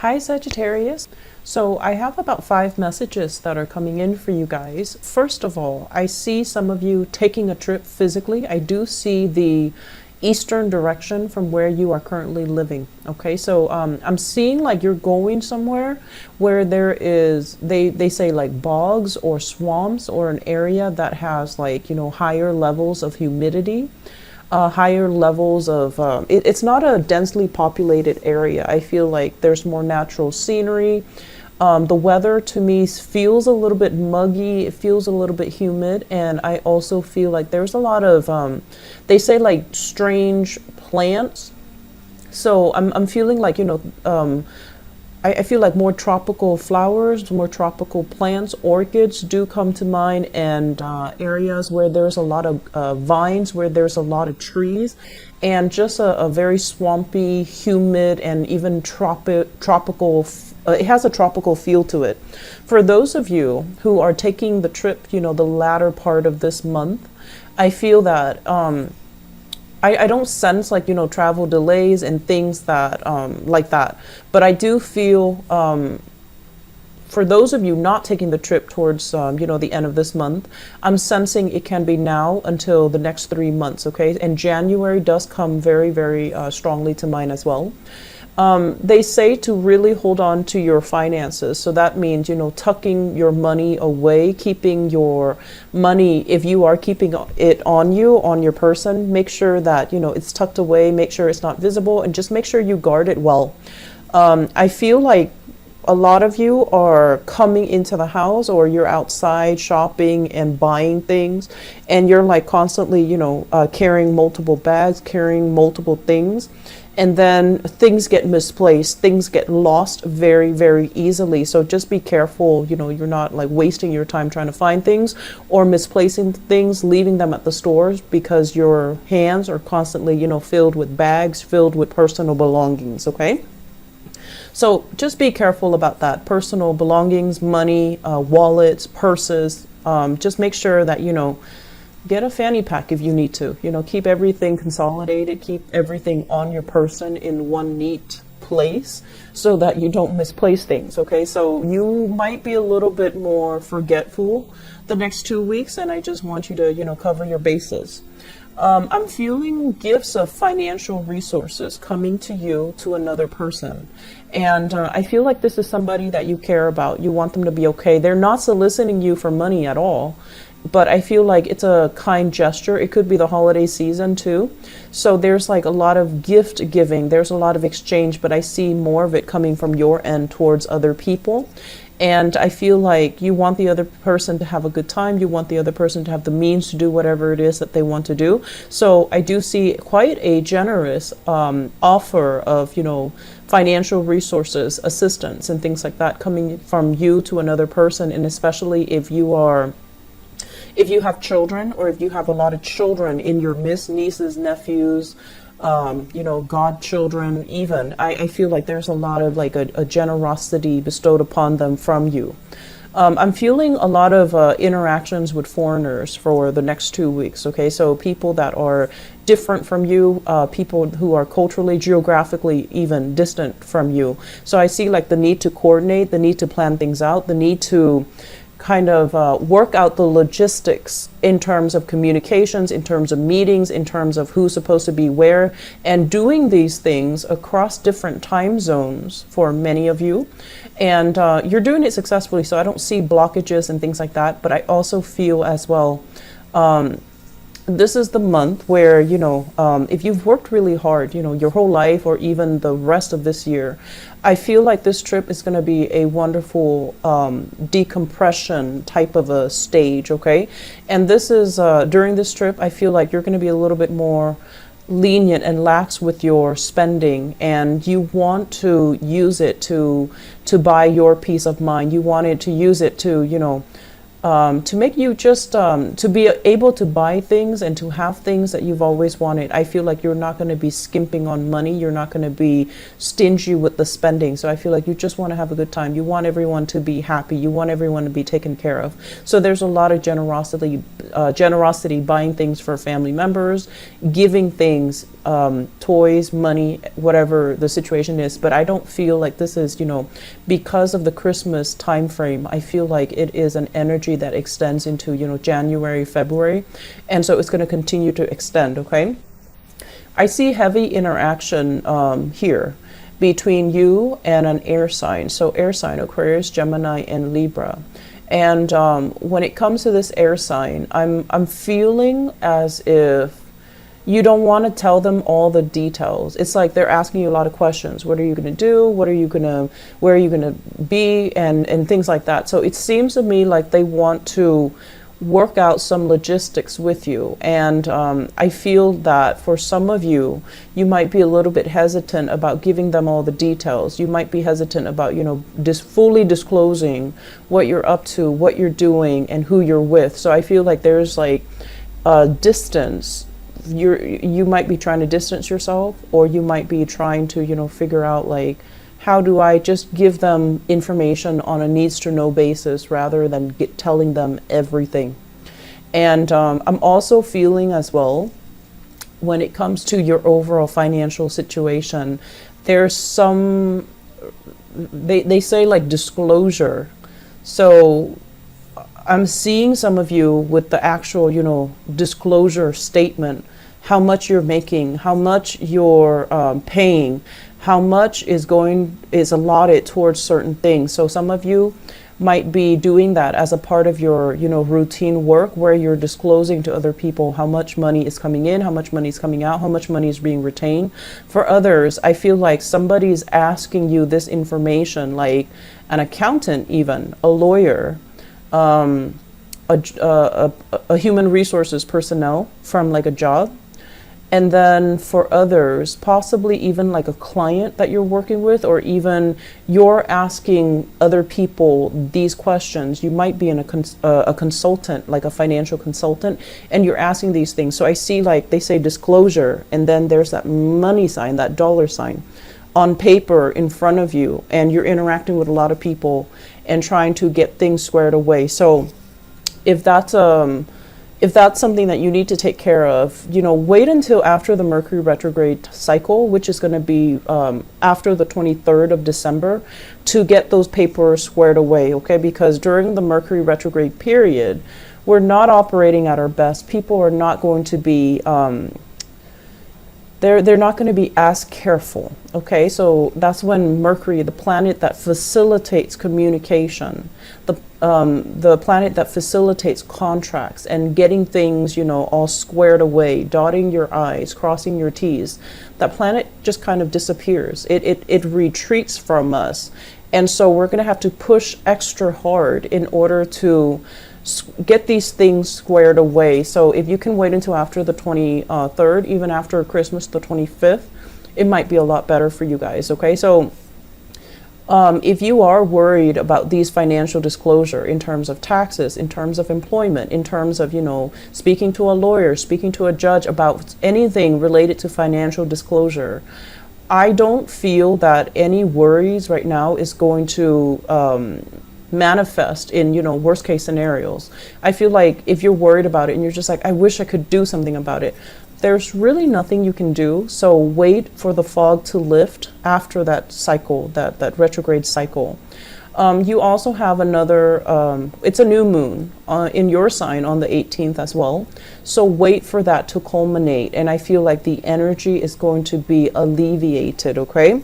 Hi, Sagittarius. So I have about 5 messages that are coming in for you guys. First of all, I see some of you taking a trip physically. I do see the eastern direction from where you are currently living. Okay, so I'm seeing like you're going somewhere where there is, they say like bogs or swamps or an area that has like, higher levels of humidity, higher levels of it's not a densely populated area. I feel like there's more natural scenery. The weather to me feels a little bit muggy, it feels a little bit humid, and I also feel like there's a lot of they say like strange plants. So I'm feeling like, I feel like more tropical flowers, more tropical plants, orchids do come to mind, and areas where there's a lot of vines, where there's a lot of trees, and just a very swampy, humid, and even tropical. It has a tropical feel to it. For those of you who are taking the trip, the latter part of this month, I feel that I don't sense like, travel delays and things that like that. But I do feel for those of you not taking the trip towards, the end of this month, I'm sensing it can be now until the next 3 months, okay? And January does come very, very strongly to mind as well. They say to really hold on to your finances. So that means, tucking your money away, keeping your money, if you are keeping it on you, on your person, make sure that, it's tucked away, make sure it's not visible, and just make sure you guard it well. I feel like a lot of you are coming into the house, or you're outside shopping and buying things, and you're like constantly, carrying multiple bags, carrying multiple things. And then things get misplaced, things get lost very, very easily. So just be careful, you're not like wasting your time trying to find things or misplacing things, leaving them at the stores, because your hands are constantly, filled with bags, filled with personal belongings, okay? So just be careful about that. Personal belongings, money, wallets, purses. Just make sure that, get a fanny pack if you need to. Keep everything consolidated, keep everything on your person in one neat place so that you don't misplace things, okay? So you might be a little bit more forgetful the next 2 weeks, and I just want you to, cover your bases. I'm feeling gifts of financial resources coming to you, to another person. And I feel like this is somebody that you care about. You want them to be okay. They're not soliciting you for money at all, but I feel like it's a kind gesture. It could be the holiday season too. So there's like a lot of gift giving. There's a lot of exchange, but I see more of it coming from your end towards other people. And I feel like you want the other person to have a good time. You want the other person to have the means to do whatever it is that they want to do. So I do see quite a generous offer of, financial resources, assistance, and things like that coming from you to another person. And especially if you have children, or if you have a lot of children in your midst, nieces, nephews, godchildren even, I feel like there's a lot of like a generosity bestowed upon them from you. I'm feeling a lot of interactions with foreigners for the next 2 weeks, okay? So people that are different from you, people who are culturally, geographically even distant from you. So I see like the need to coordinate, the need to plan things out, the need to kind of work out the logistics in terms of communications, in terms of meetings, in terms of who's supposed to be where, and doing these things across different time zones for many of you. And you're doing it successfully, so I don't see blockages and things like that. But I also feel as well, this is the month where, if you've worked really hard, your whole life, or even the rest of this year, I feel like this trip is going to be a wonderful decompression type of a stage, okay? And this is, during this trip, I feel like you're going to be a little bit more lenient and lax with your spending, and you want to use it to buy your peace of mind. You wanted to use it to, to make you just to be able to buy things and to have things that you've always wanted. I feel like you're not going to be skimping on money. You're not going to be stingy with the spending. So I feel like you just want to have a good time. You want everyone to be happy. You want everyone to be taken care of. So there's a lot of generosity, buying things for family members, giving things, toys, money, whatever the situation is. But I don't feel like this is, because of the Christmas time frame, I feel like it is an energy that extends into, January, February. And so it's going to continue to extend, okay? I see heavy interaction here between you and an air sign. So air sign, Aquarius, Gemini, and Libra. And when it comes to this air sign, I'm feeling as if you don't want to tell them all the details. It's like they're asking you a lot of questions. What are you going to do? Where are you going to be? And things like that. So it seems to me like they want to work out some logistics with you. And I feel that for some of you, you might be a little bit hesitant about giving them all the details. You might be hesitant about, fully disclosing what you're up to, what you're doing, and who you're with. So I feel like there's like a distance. You might be trying to distance yourself, or you might be trying to, figure out like, how do I just give them information on a needs to know basis rather than telling them everything. And I'm also feeling as well, when it comes to your overall financial situation, there's some, they say like disclosure. So I'm seeing some of you with the actual, disclosure statement, how much you're making, how much you're paying, how much is allotted towards certain things. So some of you might be doing that as a part of your, routine work, where you're disclosing to other people how much money is coming in, how much money is coming out, how much money is being retained. For others, I feel like somebody's asking you this information, like an accountant, even a lawyer, a human resources personnel from like a job. And then for others, possibly even like a client that you're working with, or even you're asking other people these questions. You might be a consultant, like a financial consultant, and you're asking these things. So I see, like they say disclosure, and then there's that money sign, that dollar sign on paper in front of you, and you're interacting with a lot of people and trying to get things squared away. So if that's something that you need to take care of, wait until after the Mercury retrograde cycle, which is going to be after the 23rd of December, to get those papers squared away, okay? Because during the Mercury retrograde period, we're not operating at our best. People are not going to be, they're not going to be as careful, okay? So that's when Mercury, the planet that facilitates communication, the planet that facilitates contracts and getting things, all squared away, dotting your I's, crossing your T's, that planet just kind of disappears. It retreats from us. And so we're going to have to push extra hard in order to get these things squared away. So if you can wait until after the 23rd, even after Christmas, the 25th, it might be a lot better for you guys, okay? So if you are worried about these financial disclosure in terms of taxes, in terms of employment, in terms of, speaking to a lawyer, speaking to a judge about anything related to financial disclosure, I don't feel that any worries right now is going to manifest in, worst case scenarios. I feel like if you're worried about it and you're just like, I wish I could do something about it, there's really nothing you can do. So wait for the fog to lift after that cycle, that retrograde cycle. You also have another, it's a new moon in your sign on the 18th as well. So wait for that to culminate. And I feel like the energy is going to be alleviated, okay?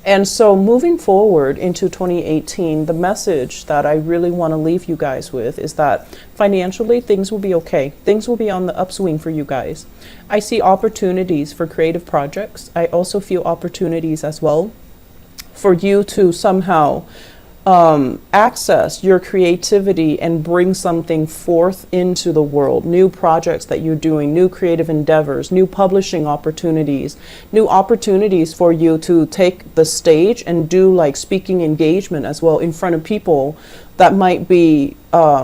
And so moving forward into 2018, the message that I really want to leave you guys with is that financially, things will be okay. Things will be on the upswing for you guys. I see opportunities for creative projects. I also feel opportunities as well for you to somehow access your creativity and bring something forth into the world. New projects that you're doing, new creative endeavors, new publishing opportunities, new opportunities for you to take the stage and do like speaking engagement as well in front of people that might be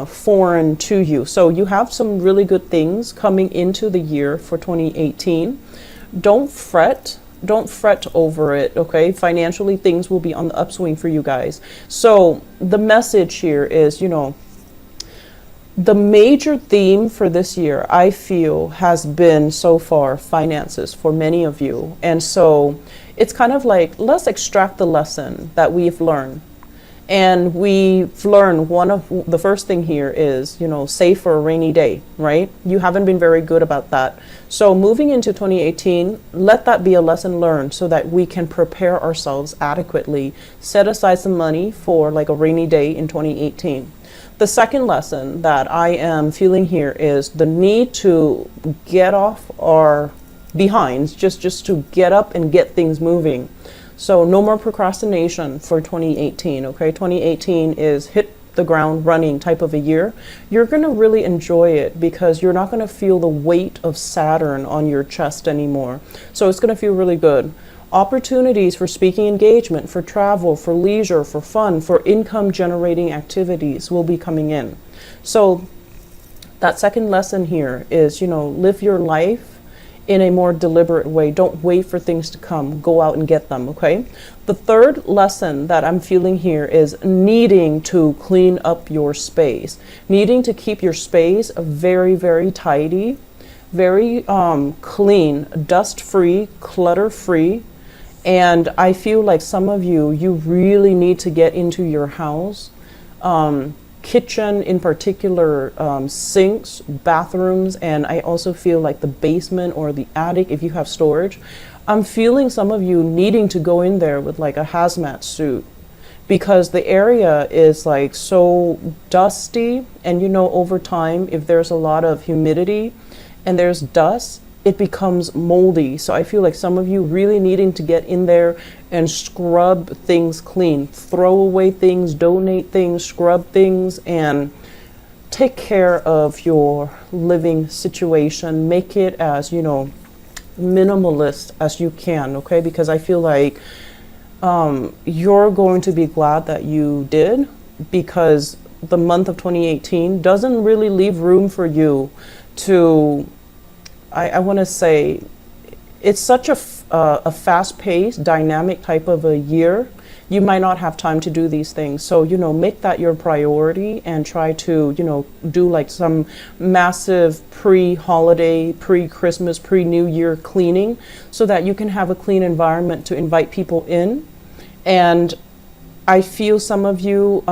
foreign to you. So you have some really good things coming into the year for 2018. Don't fret. Don't fret over it, okay? Financially, things will be on the upswing for you guys. So the message here is, you know, the major theme for this year, I feel, has been so far finances for many of you. And so it's kind of like, let's extract the lesson that we've learned. And we've learned one of the first thing here is, you know, save for a rainy day, right? You haven't been very good about that. So moving into 2018, let that be a lesson learned so that we can prepare ourselves adequately. Set aside some money for like a rainy day in 2018. The second lesson that I am feeling here is the need to get off our behinds, just to get up and get things moving. So no more procrastination for 2018, okay? 2018 is hit the ground running type of a year. You're going to really enjoy it because you're not going to feel the weight of Saturn on your chest anymore. So it's going to feel really good. Opportunities for speaking engagement, for travel, for leisure, for fun, for income generating activities will be coming in. So that second lesson here is, you know, live your life in a more deliberate way. Don't wait for things to come. Go out and get them, okay? The third lesson that I'm feeling here is needing to clean up your space. Needing to keep your space very, very tidy, very clean, dust-free, clutter-free. And I feel like some of you really need to get into your house. Kitchen in particular, sinks, bathrooms, and I also feel like the basement or the attic if you have storage. I'm feeling some of you needing to go in there with like a hazmat suit because the area is like so dusty, and you know, over time, if there's a lot of humidity and there's dust, it becomes moldy. So I feel like some of you really needing to get in there and scrub things clean, throw away things, donate things, scrub things, and take care of your living situation. Make it as, you know, minimalist as you can, okay? Because I feel like you're going to be glad that you did, because the month of 2018 doesn't really leave room for you to, I want to say, it's such a fast-paced, dynamic type of a year. You might not have time to do these things. So, you know, make that your priority and try to, you know, do like some massive pre-holiday, pre-Christmas, pre-New Year cleaning so that you can have a clean environment to invite people in. And I feel some of you,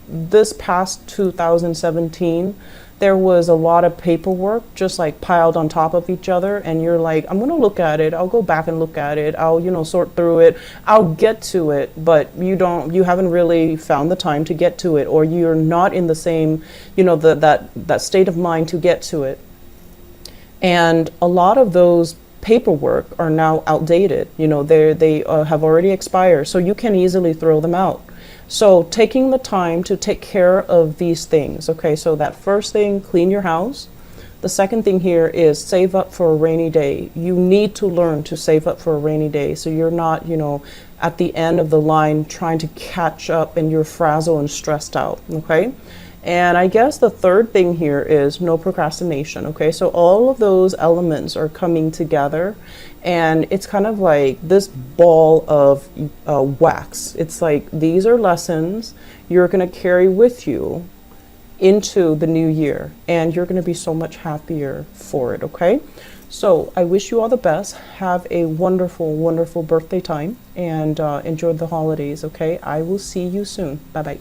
this past 2017, there was a lot of paperwork just like piled on top of each other, and you're like, I'm gonna look at it, I'll go back and look at it, I'll, you know, sort through it, I'll get to it, but you haven't really found the time to get to it, or you're not in the same, you know, that state of mind to get to it. And a lot of those paperwork are now outdated, you know, they have already expired, so you can easily throw them out. So taking the time to take care of these things, okay? So that first thing, clean your house. The second thing here is save up for a rainy day. You need to learn to save up for a rainy day so you're not, you know, at the end of the line trying to catch up and you're frazzled and stressed out, okay? And I guess the third thing here is no procrastination, okay? So all of those elements are coming together, and it's kind of like this ball of wax. It's like these are lessons you're going to carry with you into the new year, and you're going to be so much happier for it, okay? So I wish you all the best. Have a wonderful, wonderful birthday time, and enjoy the holidays, okay? I will see you soon. Bye-bye.